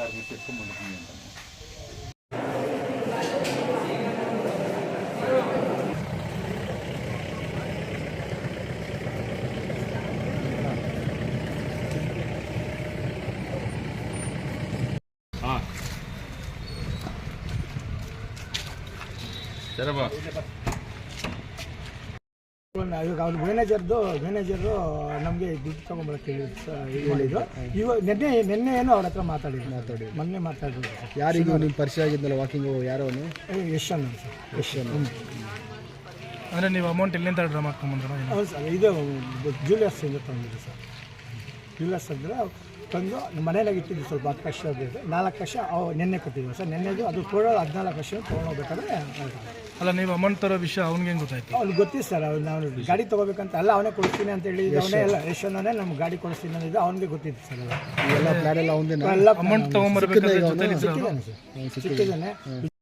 ಕಾರ್ಮಿಕ ಎತ್ಕೊಂಡ್ಬಂದು ಅಂತ ಹಾಂ ಸರಬಾ ಇವಾಗ ಅವ್ರ ಮ್ಯಾನೇಜರು ನಮಗೆ ದುಡ್ಡು ತೊಗೊಂಬರಕ್ಕೆ ಹೇಳಿದ್ರು. ಇವಾಗ ನಿನ್ನೆ ಏನೋ ಅವ್ರ ಹತ್ರ ಮೊನ್ನೆ ಮಾತಾಡಿದ್ರು. ಯಾರಿಗೂ ನಿಮ್ಮ ಪರಿಚಯ ಆಗಿದ್ದಲ್ಲ ವಾಕಿಂಗು ಯಾರೋ ಯಶನ್ ಸರ್. ಯಶನ್ ಅಂದರೆ ನೀವು ಅಮೌಂಟ್ ಎಲ್ಲಿಂದ ಡ್ರಾ ಮಾಡ್ಕೊಂಬಂದ್ರೆ? ಹೌದು ಸರ್, ಇದು ಜ್ಯುವೆಲರ್ಸಿಂದ ತಂದಿದ್ದು ಸರ್. ಜ್ಯುವೆಲರ್ಸ್ ಅಂದರೆ ತಂದು ನಮ್ಮ ಮನೆಯಾಗ ಇಟ್ಟಿದ್ದು ಸ್ವಲ್ಪ 10 ಲಕ್ಷ ಬೇಕು. 4 ಲಕ್ಷ ನಿನ್ನೆ ಕೊಟ್ಟಿದ್ವಿ ಸರ್. ನಿನ್ನೆದು ಅದು ಕೂಡ 14 ಲಕ್ಷ ತೊಗೊಂಡೋಗ್ಬೇಕಾದ್ರೆ ಅಲ್ಲ, ನೀವು ಅಮೌಂಟ್ ತರೋ ವಿಷಯ ಅವ್ನಿಗೆ ಹೆಂಗೆ ಗೊತ್ತಾಯ್ತು? ಅವ್ನಿಗೆ ಗೊತ್ತಿತ್ತು ಸರ್. ನಾವು ಗಾಡಿ ತೊಗೋಬೇಕಂತ ಎಲ್ಲ ಅವನೇ ಕೊಡಿಸ್ತೀನಿ ಅಂತ ಹೇಳಿ ಅವನೇ ಎಲ್ಲ ಯಶವನ್ನೇ ನಮ್ಗೆ ಗಾಡಿ ಕೊಡಿಸ್ತೀನಿ ಅನ್ನೋದು ಅವನಿಗೆ ಗೊತ್ತಿತ್ತು ಸರ್. ಎಲ್ಲ ಪ್ಲಾನ್ ಎಲ್ಲ ಅಮೌಂಟ್ ತೊಗೊಂಬರ್ಬೇಕಾದ್ರೆ ಸಿಕ್ಕಿದ್ದಾನೆ ಸರ್, ಸಿಕ್ಕಿದ್ದಾನೆ.